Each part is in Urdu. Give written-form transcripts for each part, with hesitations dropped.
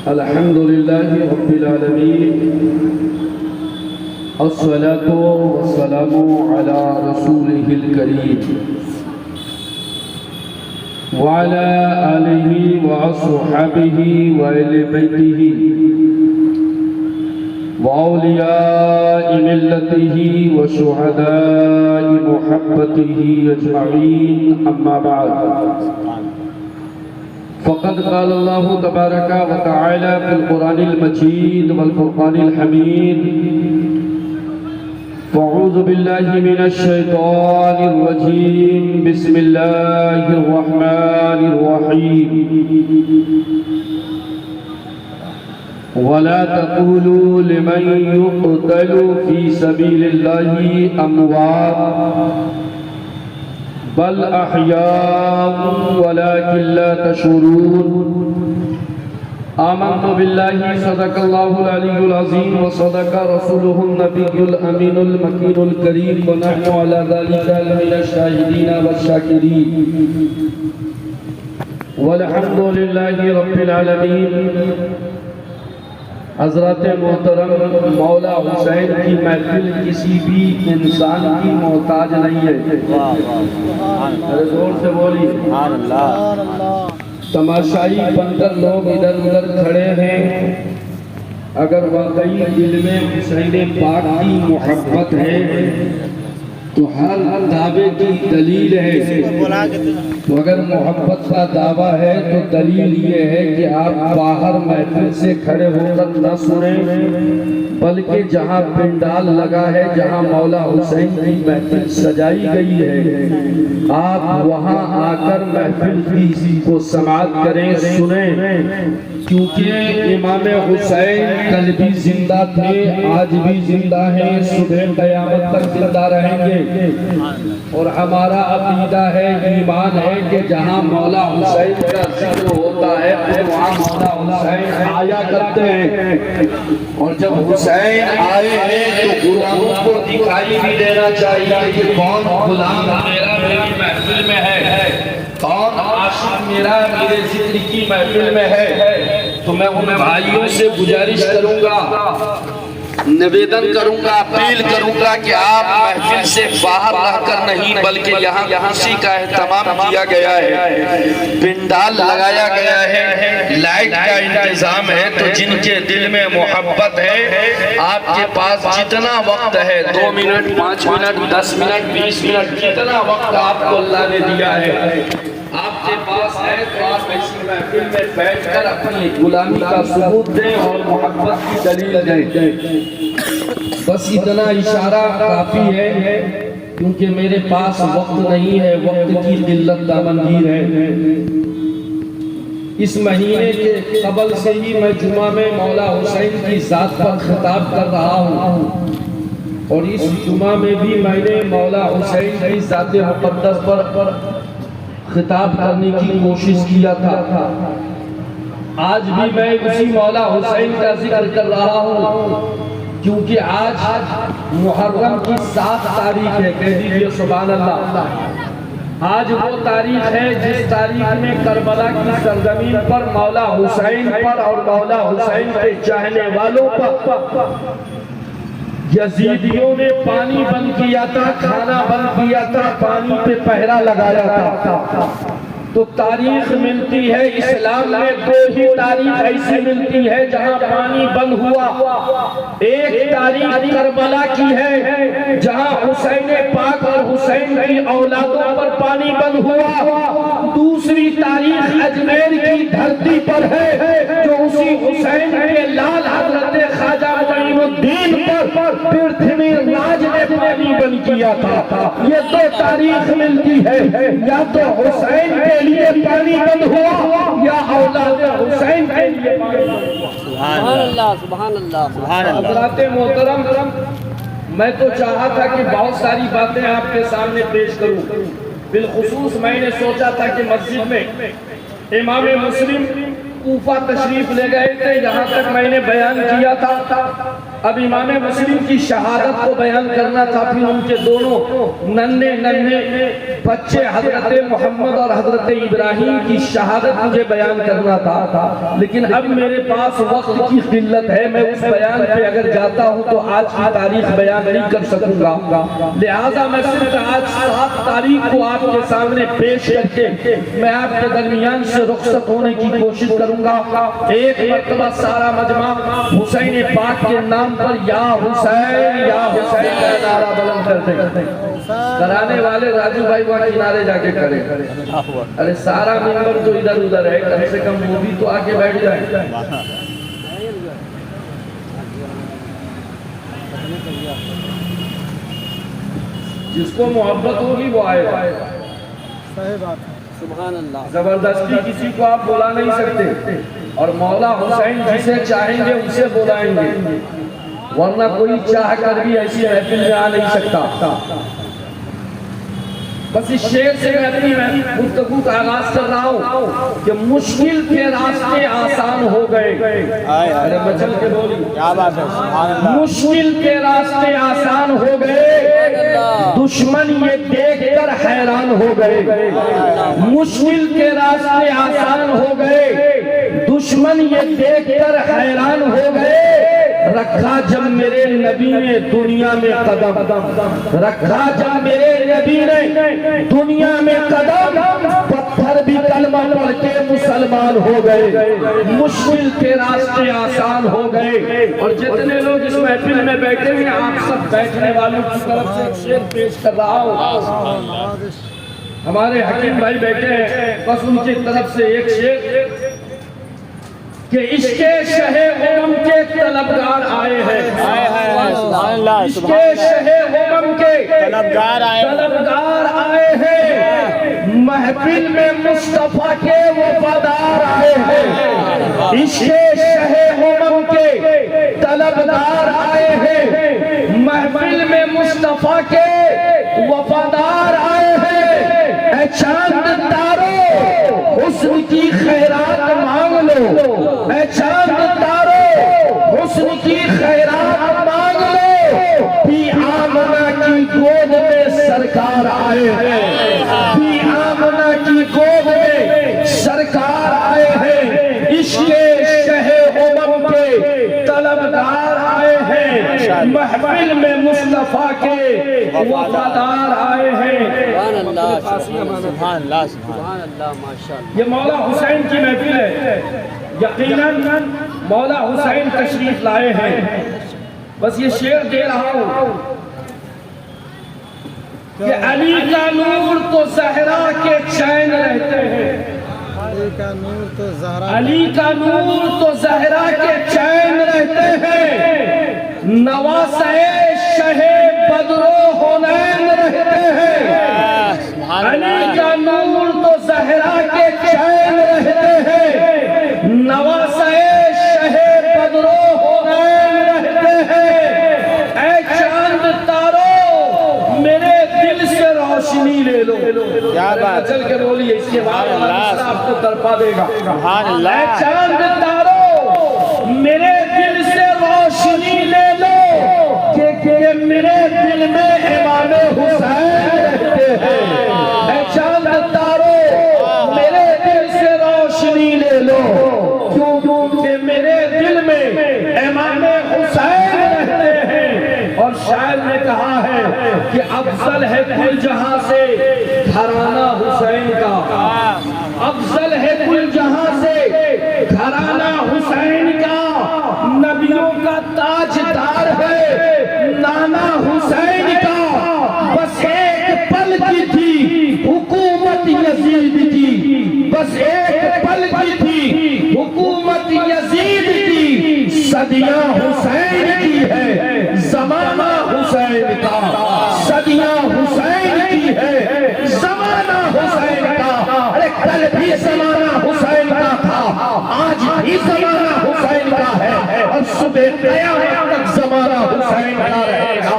الحمد لله رب العالمين، الصلاة والسلام على رسوله الكريم وعلى آله وأصحابه وأهل بيته وأولياء ملته وشهداء محبته أجمعين، أما بعد. فقد قال الله تبارك وتعالى في القرآن المجيد والفرقان الحميد: فأعوذ بالله من الشيطان الرجيم، بسم الله الرحمن الرحيم. ولا تقولوا لمن يقتل في سبيل الله أموات بل أحياء ولكن لا تشعرون. آمنت بالله، صدق الله العلي العظيم وصدق رسوله النبي الأمين المكين الكريم، ونحن على ذلك من الشاهدين والشاكرين، والحمد لله رب العالمين. حضرات محترم، مولا حسین کی محفل کسی بھی انسان کی محتاج نہیں ہے. زور سے بولی تماشائی بن کر لوگ ادھر ادھر کھڑے ہیں. اگر واقعی دل میں حسین پاک کی محبت ہے تو ہر دعوے کی دلیل ہے. تو اگر محبت کا دعویٰ ہے تو دلیل یہ ہے کہ آپ باہر محفل سے کھڑے ہو کر نہ سنیں، بلکہ جہاں پنڈال لگا ہے، جہاں مولا حسین کی محفل سجائی گئی ہے، آپ وہاں آ کر محفل کی کو سماعت کریں، سنیں. کیونکہ امام حسین کل بھی زندہ تھے، آج بھی زندہ ہیں، صبح قیامت تک زندہ رہیں گے. اور ہمارا عقیدہ ہے، ایمان ہے کہ جہاں مولا حسین کا ذکر ہوتا ہے تو وہاں مولا حسین آیا کرتے ہیں. اور جب حسین آئے ہیں تو غلاموں کو دکھائی بھی دینا چاہیے کہ کون غلام میرا میری محفل میں ہے، کون عاشق میرا میرے ذکر کی محفل میں ہے. تو میں ان بھائیوں سے گزارش کروں گا، نویدن کروں گا، اپیل کروں گا کہ آپ محفل سے باہر رہ کر نہیں بلکہ یہاں خوشی کا اہتمام کیا گیا ہے، پنڈال لگایا گیا ہے، لائٹ کا انتظام ہے. تو جن کے دل میں محبت ہے، آپ کے پاس جتنا وقت ہے، 2 منٹ 5 منٹ 10 منٹ 20 منٹ جتنا وقت آپ کو اللہ نے دیا ہے، آپ کے پاس ہے تو آپ ایسی محفل میں بیٹھ کر اپنی غلامی کا ثبوت دیں اور محبت کی دلیل دیں. بس اتنا اشارہ کافی ہے، کیونکہ میرے پاس وقت نہیں ہے، وقت کی قلت دامنگیر ہے. اس مہینے کے قبل سے ہی میں جمعہ میں مولا حسین کی ذات پر خطاب کر رہا ہوں، اور اس جمعہ میں بھی میں نے مولا حسین کی ذات مقدس پر خطاب کرنے کی کوشش کیا تھا. آج بھی میں اسی مولا حسین کا ذکر کر رہا ہوں، کیونکہ آج محرم کی 7 تاریخ ہے. کہہ دیجئے سبحان اللہ. آج وہ تاریخ ہے جس تاریخ میں کربلا کی سرزمین پر مولا حسین پر اور مولا حسین کے چاہنے والوں پر یزیدیوں نے پانی بند کیا تھا، کھانا بند کیا تھا، پانی پہ پہرا لگایا تھا. تو تاریخ ملتی ہے اسلام میں 2 ہی تاریخ ایسی ملتی ہے جہاں پانی بند ہوا. ایک تاریخ کربلا کی ہے جہاں حسین پاک اور حسین کی اولادوں پر پانی بند ہوا. دوسری تاریخ اجمیر کی دھرتی پر ہے جو اسی حسین کے لال حضرت خواجہ معین الدین پر پرتھوی راج نے پانی بند کیا تھا. یہ 2 تاریخ ملتی ہے، یا تو حسین کے لیے پانی بند ہوا یا اولاد حسین کے لیے پانی بند ہوا. سبحان اللہ سبحان اللہ سبحان اللہ. حضرات محترم، میں تو چاہا تھا کہ بہت ساری باتیں آپ کے سامنے پیش کروں. بالخصوص میں نے سوچا تھا کہ مسجد میں امام مسلم کوفہ تشریف لے گئے تھے، یہاں تک میں نے بیان کیا تھا. اب امام مسلم کی شہادت کو بیان کرنا تھا. پھر ان کے دونوں ننھے بچے حضرت محمد اور حضرت ابراہیم کی شہادت مجھے بیان کرنا تھا، لیکن اب میرے پاس وقت کی قلت ہے، میں اس بیان پہ اگر جاتا ہوں تو آج کی تاریخ بیان نہیں کر سکوں گا، لہٰذا میں صرف آج 7 تاریخ کو آپ کے سامنے پیش کر کے میں آپ کے درمیان سے رخصت ہونے کی کوشش کروں گا۔ ایک مرتبہ سارا مجمع حسین پاک کے نام پر یا حسین کا نعرہ بلند کرتے، کرانے والے راجو بھائی وہاں کنارے جا کے کریں۔ ارے سارا ممبر تو ادھر ادھر ہے، کم سے کم وہ بھی تو آگے بیٹھ جائیں۔ جس کو محبت ہوگی وہ آئے گا، سبحان اللہ۔ زبردستی کسی کو آپ بلا نہیں سکتے، اور مولا حسین جسے چاہیں گے اسے بلائیں گے، ورنہ کوئی چاہ کر بھی ایسی محفل میں آ نہیں سکتا۔ بس اس شعر سے میں اپنی گفتگو کا آغاز کر رہا ہوں کہ مشکل کے راستے آسان ہو گئے۔ ارے بچل کے بولی، کیا بات ہے، سبحان اللہ۔ مشکل کے راستے آسان ہو گئے، دشمن یہ دیکھ کر حیران ہو گئے۔ مشکل کے راستے آسان ہو گئے، دشمن یہ دیکھ کر حیران ہو گئے۔ رکھا جب میرے نبی نے دنیا میں قدم، رکھا جب میرے نبی نے دنیا میں قدم، پتھر بھی کلمہ پڑھ کے مسلمان ہو گئے۔ مشکل کے راستے آسان ہو گئے۔ اور جتنے لوگ اس محفل میں بیٹھے ہیں، آپ سب بیٹھنے والوں کی طرف سے ایک شعر پیش کر رہا ہوں۔ ہمارے حکیم بھائی بیٹھے ہیں، بس ان کی طرف سے ایک شعر کہ عشق شہ امم کے طلبگار آئے ہیں، عشق شہ امم کے طلبگار آئے ہیں، محفل میں مصطفیٰ کے وفادار آئے ہیں۔ عشق شہ امم کے طلبگار آئے ہیں، محفل میں مصطفیٰ کے وفادار آئے ہیں۔ اے چاند تارو حسن کی خیرات مانگ لو، اے چاند تارو حسن کی خیرات مانگ لو، بی آمنہ کی گود میں سرکار آئے ہیں، بی آمنہ کی گود میں سرکار آئے ہیں۔ عشق شہ امم کے طلبگار آئے ہیں، محفل میں مصطفیٰ کے وفادار آئے ہیں۔ سبحان اللہ، سبحان اللہ، ماشاءاللہ۔ یہ مولا حسین کی محفل ہے، یقیناً مولا حسین تشریف لائے ہیں۔ بس یہ شعر دے رہا ہوں کہ علی کا نور تو زہرا کے چین رہتے ہیں، علی کا نور تو زہرا، علی کا نور تو زہرا کے چین رہتے ہیں، نواسہ شہ بدر و حنین رہتے ہیں۔ علی کا نور تو زہرا کے چین رہتے ہیں، نواسہ شہ بدر و حنین رہتے ہیں۔ اے چاند تارو میرے دل سے روشنی لے لو، کیا بات، چل کے بولیے، اس کے بعد اللہ آپ کو تڑپا دے گا۔ سبحان اللہ۔ اے چاند تارو میرے دل سے روشنی لے لو، کہ میرے دل میں امام حسین رہتے ہیں۔ اے چاند تارو میرے دل سے روشنی لے لو، کیونکہ میرے دل میں امام حسین رہتے ہیں۔ اور شاعر نے کہا ہے کہ افضل ہے کل جہاں سے گھرانہ حسین کا، افضل ہے کل جہاں سے گھرانہ حسین کا، نبیوں کا تاجدار ہے نانا حسین کا۔ بس ایک پل کی تھی حکومت یزید کی، بس ایک پل کی تھی حکومت یزید کی، صدیاں حسین کی ہے زمانہ حسین کا، صدیاں حسین کی ہے زمانہ حسین کا۔ ارے کل بھی زمانہ حسین کا تھا، آج بھی زمانہ حسین کا ہے، اور صبح قیامت تک زمانہ حسین کا رہے گا۔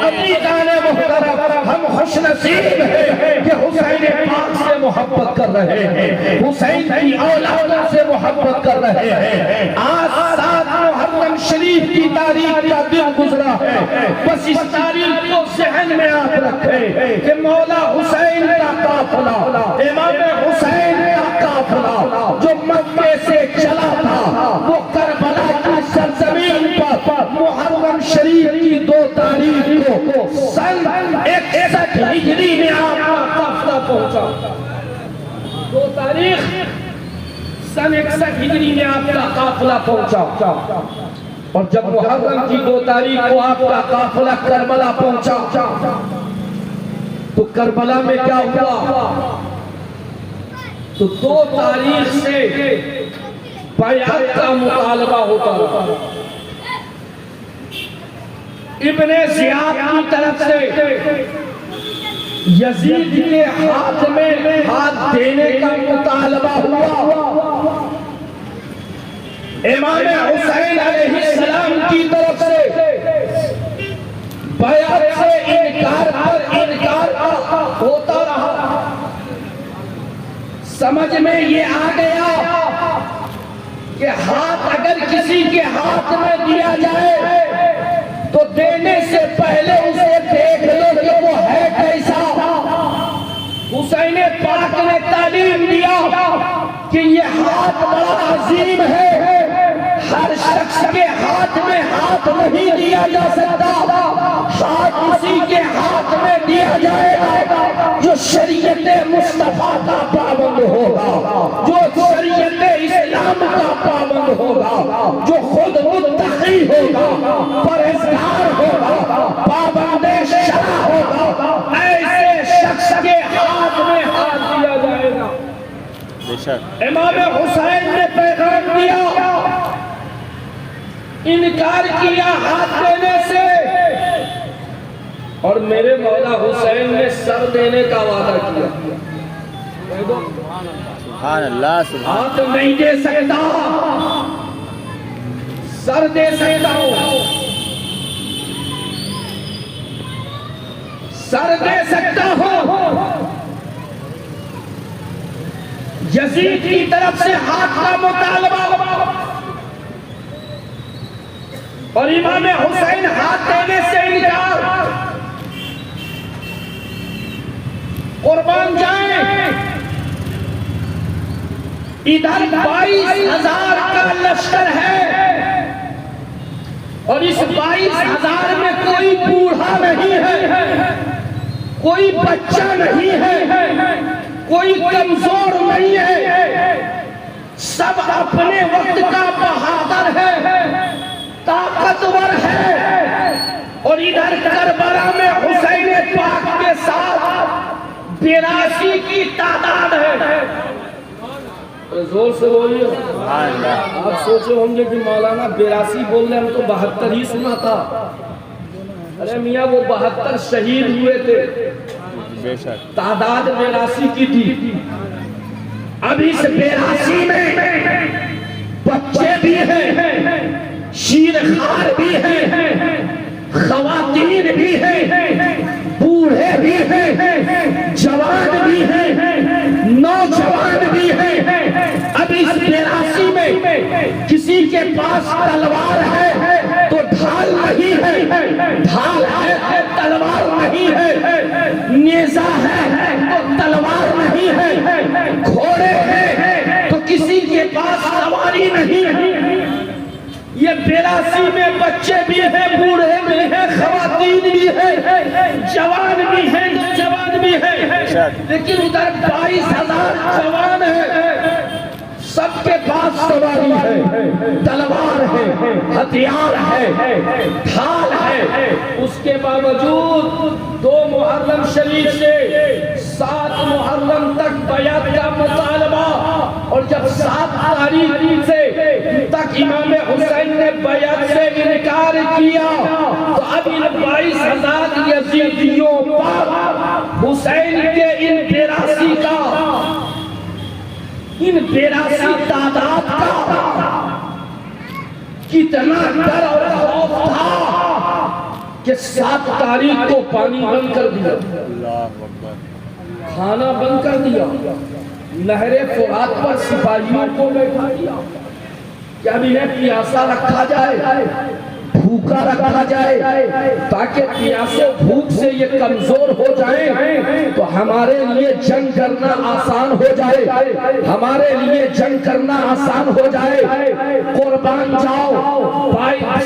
اپنی جان محترم، ہم خوش نصیب ہیں کہ حسین پاک سے محبت کر رہے ہیں، حسین کی اولادوں سے محبت کر رہے ہیں۔ آج 7 محرم شریف کی تاریخ کا دن گزرا ہے، بس اس تاریخ کو ذہن میں آپ رکھیں کہ مولا حسین کا تاریخ کو سن 61 ہجری میں آپ کا قافلہ پہنچا. 2 تاریخ سن 61 ہجری میں آپ کا قافلہ پہنچا. اور جب محرم کی 2 تاریخ کو آپ کا قافلہ کربلا پہنچا تو کربلا میں کیا ہوا؟ تو 2 تاریخ سے بیعت کا مطالبہ ہوتا رہا. ابن زیاد کی طرف سے یزید کے ہاتھ میں ہاتھ دینے کا مطالبہ ہوا. امام حسین علیہ السلام کی طرف سے بیعت سے انکار ہوتا رہا. سمجھ میں یہ آ گیا کہ ہاتھ اگر کسی کے ہاتھ میں دیا جائے تو دینے سے پہلے اسے دیکھ لو کہ وہ ہے کیسا. حسین پاک نے تعلیم دیا کہ یہ ہاتھ بڑا عظیم ہے. ہر شخص کے ہاتھ میں ہاتھ نہیں دیا جا سکتا. ہاتھ اسی کے ہاتھ میں دیا جائے گا جو شریعت مصطفیٰ کا پابند ہوگا, جو شریعت اسلام کا پابند ہوگا, جو خود متقی ہوگا, پرہیزگار ہوگا, پابند شرع ہوگا. ایسے شخص کے ہاتھ میں ہاتھ دیا جائے گا. امام حسین نے پیغام دیا, انکار کیا ہاتھ دینے سے, اور میرے مولا حسین نے سر دینے کا وعدہ کیا. سبحان اللہ, ہاتھ نہیں دے سکتا, سر دے سکتا ہوں. سر دے سکتا ہوں. یزید کی طرف سے ہاتھ کا مطالبہ اور امام حسین ہاتھ دینے سے انکار. قربان جائیں, ادھر 22,000 کا لشکر ہے اور اس 22,000 میں کوئی بوڑھا نہیں ہے, کوئی بچہ نہیں ہے, کوئی کمزور نہیں ہے. سب اپنے وقت کا بہادر ہے, طاقتور ہے. اور ادھر کربلا میں حسین پاک کے ساتھ 82 کی تعداد ہے. زور سے بولیے. آپ سوچے ہوں گے کہ مولانا 82 بول رہے, ہم تو 72 ہی سنا تھا. ارے میاں وہ 72 شہید ہوئے تھے, تعداد 82 کی تھی. اب اس 82 میں بچے بھی ہیں, شیرخوار بھی ہیں, خواتین بھی ہیں, بوڑھے بھی ہیں, جوان بھی ہیں, نوجوان بھی ہیں. اب اس 82 میں کسی کے پاس تلوار ہے تو ڈھال نہیں ہے, ڈھال ہے تلوار نہیں ہے, نیزہ ہے تو تلوار نہیں ہے, گھوڑے ہیں تو کسی کے پاس سواری نہیں ہے. یہ 82 میں بچے بھی ہیں, بوڑھے بھی ہیں, خواتین بھی ہیں, جوان بھی ہیں, نوجوان بھی ہیں. لیکن ادھر 22,000 جوان ہیں, سب کے پاس سواری ہے, تلوار ہے, ہتھیار ہے, ڈھال ہے. اس کے باوجود 2 محرم شریف سے 7 محرم تک بیعت کا مطالبہ, اور جب 7 تاریخ سے تک امام حسین نے بیعت سے انکار کیا تو اب ان 22,000 یزیدیوں پر حسین کے ان 82 کا, ان 82 تعداد کا کتنا ڈر اور خوف تھا کہ 7 تاریخ کو پانی بند کر دیا, کھانا بند کر دیا, نہر فرات پر سپاہیوں کو بیٹھا دیا کہ اب انہیں پیاسا رکھا جائے, بھوکا رکھا جائے تاکہ پیاس و بھوک سے یہ کمزور ہو جائیں تو ہمارے لیے جنگ کرنا آسان ہو جائے، ہمارے لیے جنگ کرنا آسان ہو جائے۔ قربان جاؤ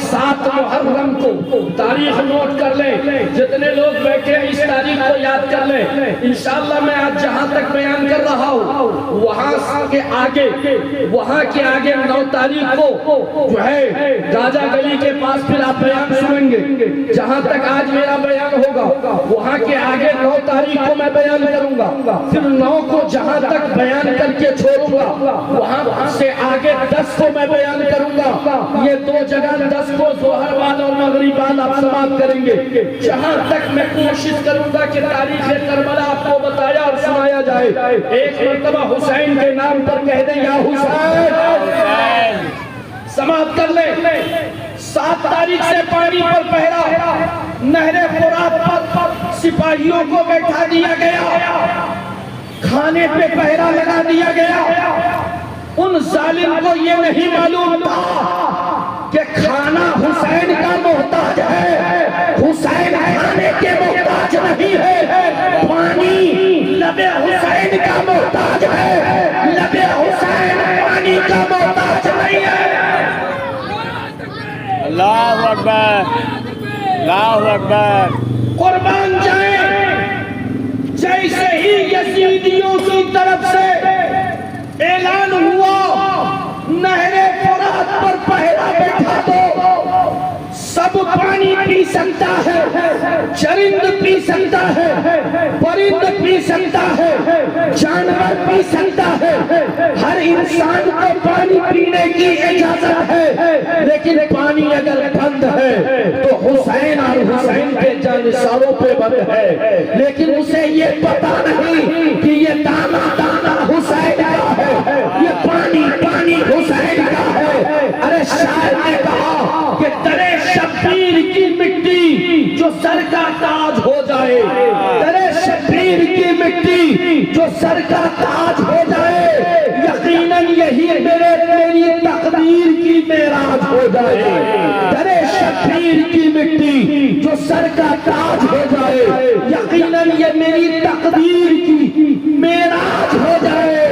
7 محرم کو تاریخ نوٹ کر لیں، جتنے لوگ بیٹھے ہیں اس تاریخ کو یاد کر لیں۔ انشاءاللہ میں آج جہاں تک بیان کر رہا ہوں وہاں کے آگے 9 تاریخ کو جو ہے راجہ گلی کے پاس پھر آپ بیان سنیں گے۔ جہاں تک آج میرا بیان ہوگا وہاں کے آگے 9 تاریخ کو میں بیان کروں گا، پھر 9 کو جہاں تک بیان کر کے چھوڑوں گا وہاں سے آگے 10 کو میں بیان کروں گا۔ یہ 2 جگہ 10 کو ظہر بعد اور مغرب بعد آپ سماعت کریں گے۔ جہاں تک میں کوشش کروں گا کہ تاریخ کربلا آپ کو بتایا اور سنایا جائے۔ ایک مرتبہ حسین کے نام پر کہہ دیں یا حسین، سماعت کر لیں۔ 7 تاریخ سے پانی پر پہرا، نہر فرات پر سپاہیوں کو بیٹھا دیا گیا، کھانے پہ پہرا لگا دیا گیا۔ ان ظالم کو یہ نہیں معلوم تھا کہ کھانا حسین کا محتاج ہے، حسین کھانے کے محتاج نہیں ہے، پانی لب حسین کا محتاج ہے، لب حسین پانی کا محتاج نہیں ہے۔ اللہ اکبر، اللہ اکبر۔ قربان جائیں، جیسے ہی یزیدیوں کی طرف سے اعلان ہوا نہر فرات پر پہرا بیٹھا دو، سب پانی پی سکتا ہے، چرند پی سکتا ہے، پرند پی سکتا ہے، جانور پی سکتا ہے، ہر انسان کو پانی پینے کی اجازت ہے، لیکن پانی اگر بند ہے تو حسین اور حسین کے جانشاروں پہ بند ہے۔ لیکن اسے یہ پتا نہیں کہ یہ دانا دانا حسین کا ہے، یہ پانی پانی حسین کا ہے۔ ارے شاعر نے کہا کہ درے شبیر کی مٹی جو سر کا تاج ہو جائے، درے شبیر کی مٹی جو سر کا تاج ہو جائے، یقیناً یہی میری تقدیر کی معراج ہو جائے۔ درے شبیر کی مٹی جو سر کا تاج ہو جائے، یقیناً یہ میری تقدیر کی معراج ہو جائے۔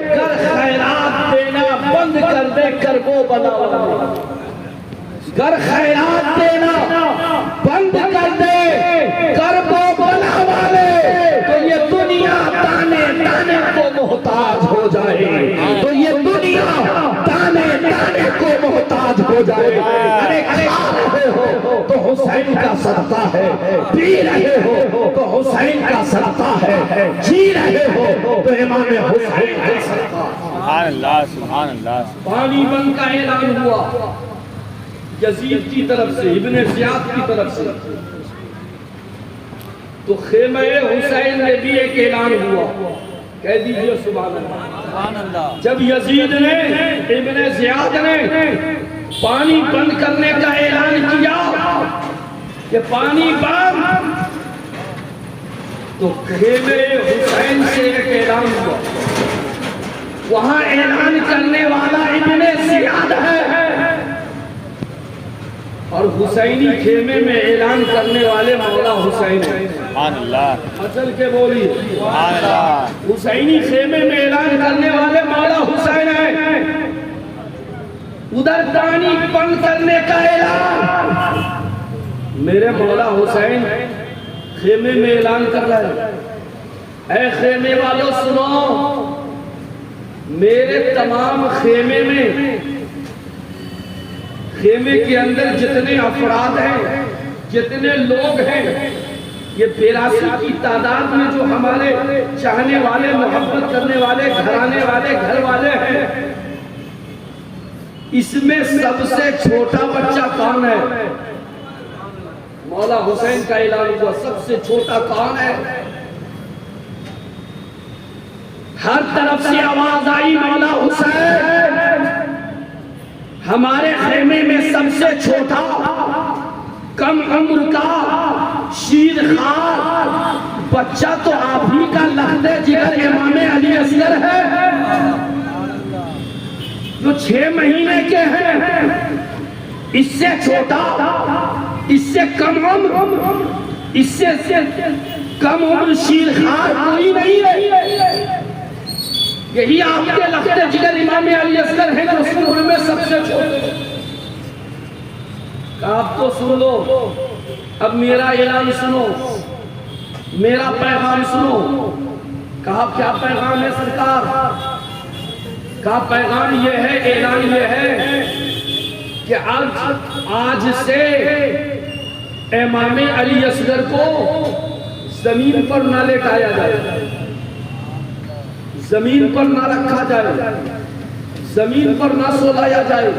گر خیرات دینا بند کر دے کربو بنا، گر خیرات دینا بند کر دے کربو بنا والے، تو یہ دنیا دانے دانے کو محتاج ہو جائے، تو یہ دنیا دانے دانے کو محتاج ہو جائے۔ ارے کھا رہے ہو تو حسین کا صدقہ ہے، پی رہے ہو تو حسین کا صدقہ ہے، جی رہے ہو تو امام حسین کا صدقہ۔ سبحان اللہ، سبحان اللہ۔ پانی بند کا اعلان ہوا یزید کی طرف سے، ابن زیاد کی طرف سے، تو خیمہ حسین میں بھی ایک اعلان ہوا، کہہ دیجئے سبحان اللہ۔ جب یزید نے، ابن زیاد نے پانی بند کرنے کا اعلان کیا کہ پانی بند، تو خیمہ حسین سے ایک اعلان ہوا، وہاں اعلان کرنے والا ابن زیاد ہے اور حسینی خیمے میں اعلان کرنے والے مولا حسین ہیں۔ سبحان اللہ، اصل کے بولی سبحان اللہ۔ حسینی خیمے میں اعلان کرنے والے مولا حسین ہیں، ادھر پانی بند کرنے کا اعلان، میرے مولا حسین خیمے میں اعلان کر رہے ہیں، اے خیمے والوں سنو، میرے تمام خیمے میں، خیمے کے اندر جتنے افراد ہیں، جتنے لوگ ہیں، یہ 82 کی تعداد میں جو ہمارے چاہنے والے، محبت کرنے والے، گھرانے والے، گھر والے ہیں، اس میں سب سے چھوٹا بچہ کون ہے؟ مولا حسین کا اعلان ہوا، سب سے چھوٹا کون ہے؟ ہر طرف سے آواز آئی مولا حسین، ہمارے خیمے میں سب سے چھوٹا، کم عمر کا، شیر خوار بچہ تو آپ ہی کا لخت جگر امام علی اصغر ہے، جو 6 مہینے کے ہیں، اس سے چھوٹا، اس سے کم عمر، اس سے کم عمر شیرخوار کوئی نہیں ہے۔ یہی آپ کے لخت جگر امام علی اصغر ہیں جو سنر میں سب سے چھوٹے۔ آپ تو سن لو، اب میرا اعلان سنو، میرا پیغام سنو۔ کہا کیا پیغام ہے سرکار؟ کہا پیغام یہ ہے، اعلان یہ ہے کہ آج سے امام علی اصغر کو زمین پر نہ لٹایا جائے، زمین پر نہ رکھا جائے، زمین پر نہ سلایا جائے۔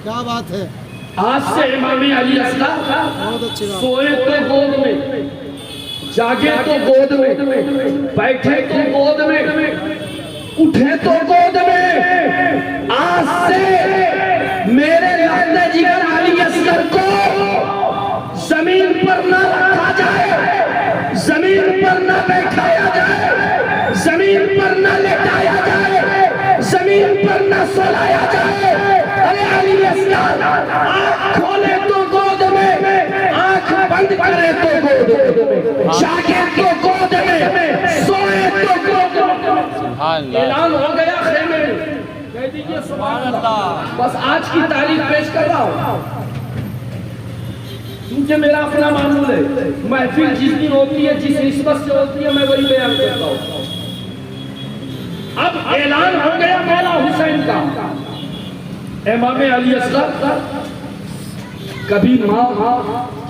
کیا بات ہے! آج سے امام علی اصغر سوئے تو گود میں، جاگے تو گود میں، بیٹھے تو گود میں، اٹھے تو گود میں۔ آج سے میرے لخت جگر علی اصغر کو زمین پر نہ رکھا جائے، زمین پر نہ بیٹھایا جائے، زمین پر نہ لٹایا جائے، زمین پر نہ سلایا جائے۔ ارے علی اصغر آنکھ کھولے تو گود میں، آنکھ بند کرے تو گود میں، جاگے تو گود میں، سوئے تو گود میں۔ اعلان ہو گیا خیمے میں، کہہ دیجئے سبحان اللہ۔ بس آج کی تاریخ پیش کر رہا ہوں کیونکہ میرا اپنا معمول ہے، محفل جس دن ہوتی ہے، جس نسبت سے ہوتی ہے، میں وہی بیان کرتا ہوں۔ اب اعلان ہو گیا مولا حسین کا۔ امام علی اصغر کبھی ماں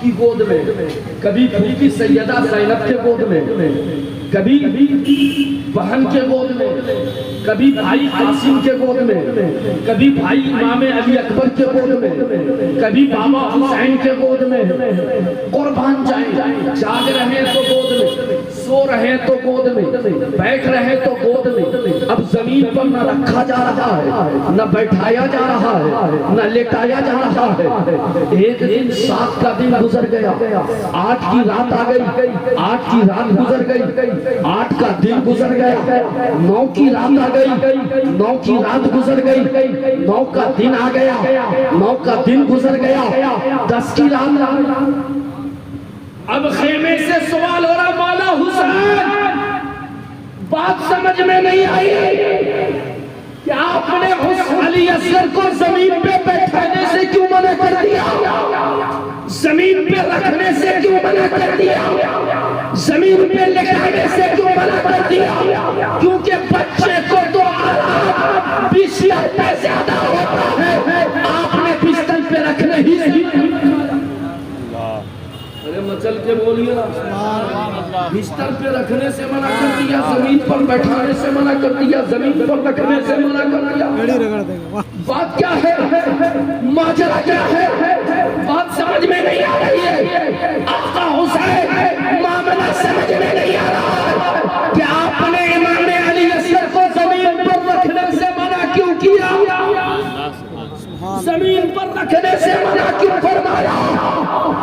کی گود میں، کبھی پھوپھی سیدہ زینب کے گود میں، کبھی بہن کے گود میں، کبھی بھائی قاسم کے گود میں، کبھی بھائی امام علی اکبر کے گود میں، کبھی بابا حسین کے گود میں۔ قربان جائیں، جاگ رہے تو گود میں، سو رہے تو گود میں، بیٹھ رہے تو گود میں۔ اب زمین پر نہ رکھا جا رہا ہے، نہ بیٹھایا جا رہا ہے، نہ لٹایا جا رہا ہے۔ ایک دن 7 کا دن گزر گیا، 8 کی رات آ گئی، 8 کی رات گزر گئی، 8 کا دن گزر گیا، 9 کی رات آ گئی، 9 کی رات گزر گئی، 9 کا دن آ گیا، 9 کا دن گزر گیا، 10 کی رات۔ اب خیمے سے سوال ہو رہا، مولا حسین بات سمجھ میں نہیں آئی کہ آپ نے علی اصغر کو زمین پہ بیٹھانے سے کیوں منع کر دیا، زمین پہ رکھنے سے کیوں منع کر دیا، زمین پہ لٹانے سے کیوں منع کر دیا؟ کیونکہ بچے کو تو آرام بستر پہ زیادہ ہوتا ہے، آپ نے بستر پہ رکھنے ہی نہیں۔ ارے مچل کے بولیے، بستر پہ رکھنے سے منع کر دیا، زمین پر بیٹھانے سے منع کر دیا، زمین پر رکھنے سے منع کر دیا۔ بات کیا ہے؟ ماجرا کیا ہے؟ بات سمجھ میں نہیں آ رہی ہے۔ آقا حسین معاملہ سمجھ میں نہیں آ رہا کہ آپ نے امام علی اصغر کو زمین پر رکھنے سے منع کیوں کیا، زمین پر رکھنے سے منع کیوں فرمایا؟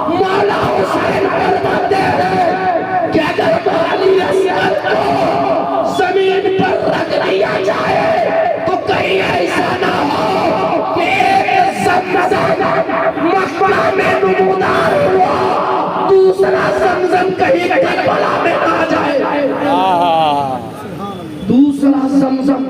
مولا حسین فرماتے ہیں کہ اگر علی اصغر کو زمین پر رکھ دیا جائے تو کہیں ایسا نہ ہو کہ ایک زمزم مکہ میں نمودار ہوا، دوسرا زمزم کہیں کربلا میں آ جائے، دوسرا زمزم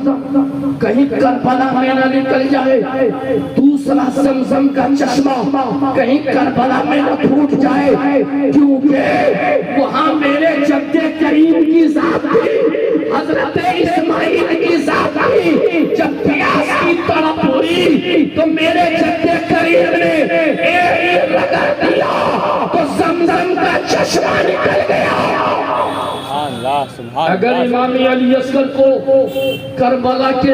کہیں کربلا میں نہ نکل جائے، دوسرا زمزم کا چشمہ کہیں کربلا میں نہ پھوٹ جائے، کیونکہ وہاں میرے جد کریم کی ذات تھی، حضرت اسماعیل کی ذات تھی۔ جب پیاس کی تڑپ ہوئی تو میرے جد کریم نے ایک رگڑ دیا تو زمزم کا چشمہ نکل گیا۔ اگر امام علی اصغر کو کربلا کے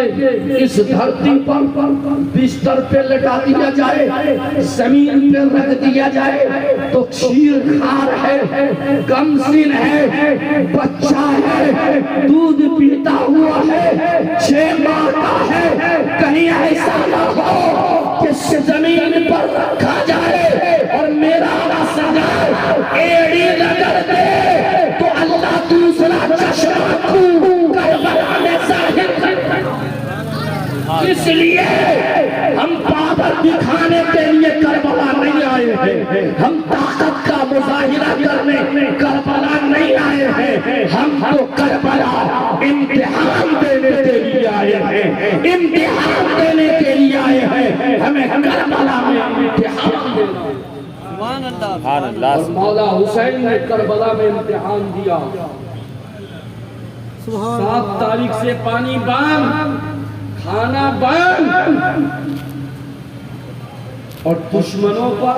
اس دھرتی پر بستر پہ لٹا دیا جائے، زمین پہ رکھ دیا جائے تو شیرخوار ہے، کمسن ہے، بچہ ہے، دودھ پیتا ہوا ہے، 6 ماہ کا ہے، کہیں ایسا نہ ہو کہ زمین پر رکھا جائے اور میرا اصغر ایڑی رگڑ دے تو اللہ دوسرا چشمہ کربلا میں ظاہر کر۔ اس لیے ہم پابند طاقت دکھانے کے لیے کربلا نہیں آئے ہیں، ہم طاقت کا مظاہرہ کرنے کربلا نہیں آئے ہیں، ہم تو کربلا امتحان دینے کے لیے آئے ہیں، امتحان دینے کے لیے آئے ہیں، ہمیں کربلا میں امتحان دینا۔ سبحان اللہ اور مولا حسین نے کربلا میں امتحان دیا۔ 7 تاریخ سے پانی بند، کھانا بند، اور دشمنوں پر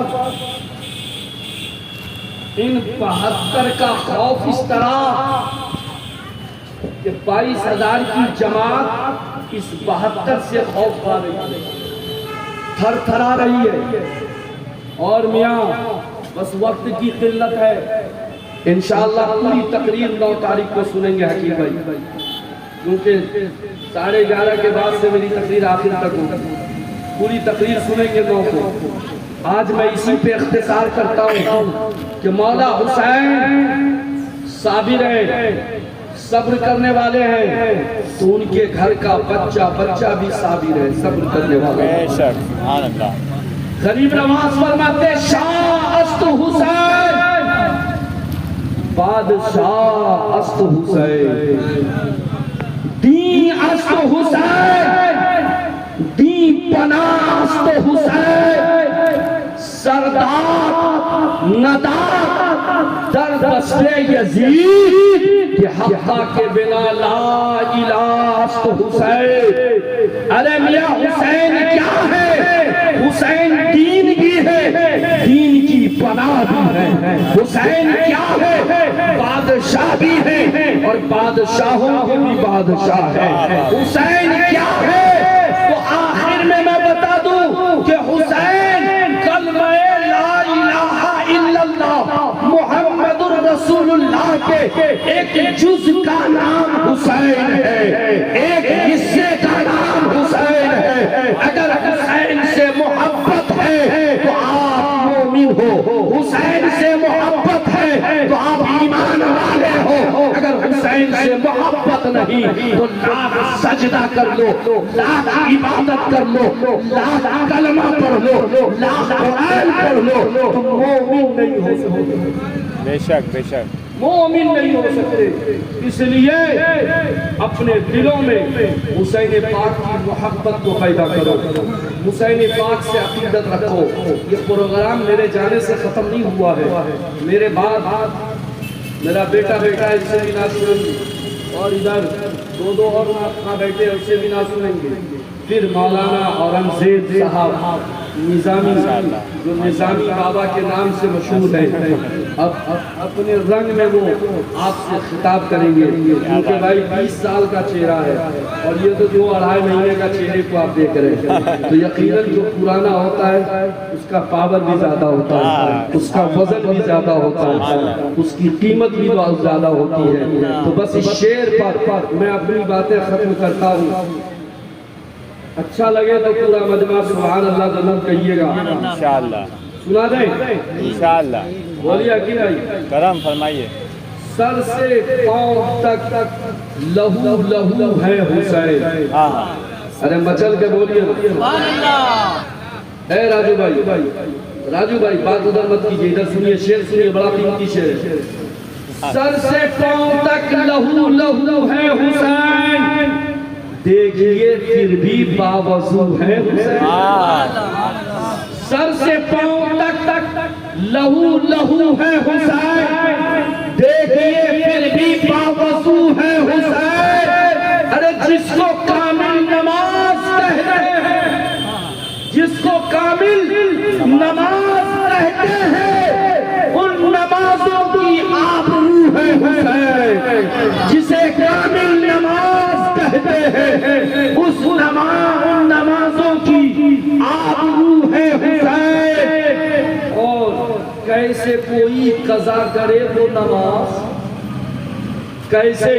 ان 72 کا خوف اس طرح کہ 22,000 کی جماعت اس 72 سے خوف کھا رہی ہے، تھر تھرا رہی ہے۔ اور میاں بس وقت کی قلت ہے، انشاءاللہ پوری تقریر 9 تاریخ کو سنیں گے حکیم بھائی، کیونکہ 11:30 کے بعد سے میری تقریر آخر تک ہوگی، پوری تقریر سنیں گے 9 کو۔ آج میں اسی پہ اختصار کرتا ہوں کہ مولا حسین صابر ہیں، صبر کرنے والے ہیں، تو ان کے گھر کا بچہ بھی صابر ہے، صبر کرنے والا ہے۔ بے شک سبحان اللہ غریب نواز فرماتے شاہ است حسین، بادشاہ است حسین، دین است حسین، دین پناہ است حسین، سردار ندار در بستے یزید کہ حقا کے بنا لا الہ است حسین۔ ارے میاں حسین کیا ہے؟ حسین دین بھی ہے، دین کی پناہ بھی ہے۔ حسین کیا ہے؟ بادشاہ بھی ہے، اور بادشاہوں کے بھی بادشاہ ہے۔ حسین کیا ہے؟ تو آخر میں بتا دوں کہ حسین کلمہ لا الہ الا اللہ محمد رسول اللہ کے ایک جز کا نام حسین ہے، ایک حصے کا نام حسین ہے۔ اگر حسین سے محبت ہے تو آپ مومن ہو، حسین سے محبت ہے تو آپ ایمان والے ہو۔ اگر حسین سے محبت نہیں تو لاکھ سجدہ کر لو، لاکھ عبادت کر لو، لاکھ کلمہ پڑھ لو، لاکھ قرآن پڑھ لو، تم مومن نہیں ہو سکتے، بے شک بے شک مومن نہیں ہو سکتے۔ اس لیے اپنے دلوں میں حسین پاک کی محبت کو پیدا کرو، حسین پاک سے عقیدت رکھو۔ یہ پروگرام میرے جانے سے ختم نہیں ہوا ہے، میرے بعد میرا بیٹا ہے، اس سے بھی نہ سنیں گے، اور ادھر 2 اور ناطقہ بیٹھے ہیں، اس سے بھی نہ سنیں گے۔ پھر مولانا اورنگزیب صاحب نظامی، جو نظامی بابا کے نام سے مشہور ہے، اب اپنے رنگ میں وہ آپ سے خطاب کریں گے، کیونکہ بھائی 20 سال کا چہرہ ہے، اور یہ تو جو 2.5 مہینے کا چہرے کو آپ دیکھ رہے ہیں، تو یقیناً جو پرانا ہوتا ہے اس کا پاور بھی زیادہ ہوتا ہے، اس کا وزن بھی زیادہ ہوتا ہے، اس کی قیمت بھی بہت زیادہ ہوتی ہے۔ تو بس اس شعر پر میں اپنی باتیں ختم کرتا ہوں۔ اچھا لگے تو پورا مجمع سبحان اللہ ضرور کہیے گا، انشاءاللہ سنا دیں انشاءاللہ۔ بولیے کہ نہیں؟ کرم فرمائیے۔ سر سے پاؤں تک لہو لہو ہے حسین۔ ارے مچل کے بولیے، اے راجو بھائی بات ادھر مت کیجیے، ادھر سنیے، شعر سنیے، بڑا قیمتی شعر ہے۔ سر سے پاؤں تک لہو لہو ہے حسین، دیکھیے پھر بھی باوضو ہے حسین۔ سر سے پاؤں تک لہو لہو ہے حسین، دیکھیے پھر بھی باوضو ہے حسین۔ ارے جس کو کامل نماز کہتے ہیں، جس کو کامل نماز کہتے ہیں، ان نمازوں کی آبرو ہے حسین۔ جسے کامل نماز کہتے ہیں، اس نمازوں کی آبرو ہے حسین۔ اور کیسے کوئی قضا کرے وہ نماز، کیسے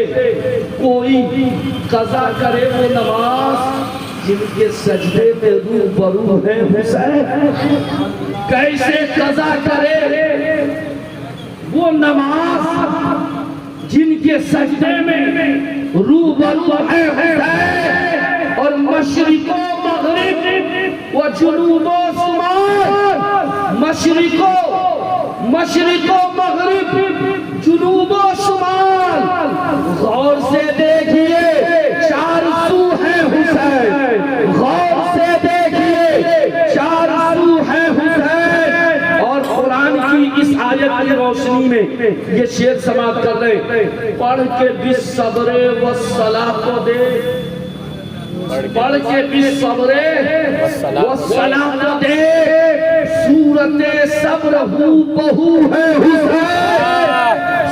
کوئی قضا کرے وہ نماز جن کے سجدے میں روبرو ہے حسین۔ کیسے قضا کرے وہ نماز جن کے سجدے میں روبرو ہے حسین۔ اور مشرق و مغرب و جنوب و شمال، مشرق و مغرب، جنوب و شمال، غور سے دیکھیے چار سو ہے حسین، غور سے دیکھیے چار سو ہے حسین. اور قرآن کی اس آیت کی روشنی میں یہ شعر سماعت کر رہے، پڑھ کے بالصبر والصلاۃ کو دے، پڑھ کے بالصبر والصلاۃ کو دے، صورت صبر ہو بہو ہے حسین،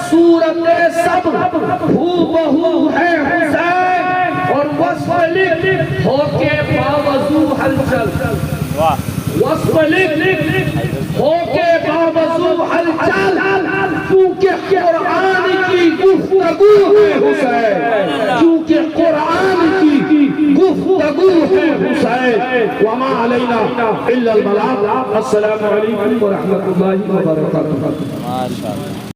صورت صبر ہو بہو ہے حسین. اور وصف لکھ ہو کے باوضو ہلچل، وصف لکھ ہو کے باوضو ہلچل، کیونکہ قرآن کی گفتگو ہے حسین، کیونکہ قرآن کی گفتگو ہے حسین. وما علینا الا البلاغ. السلام علیکم ورحمۃ اللہ وبرکاتہ. ماشاءاللہ.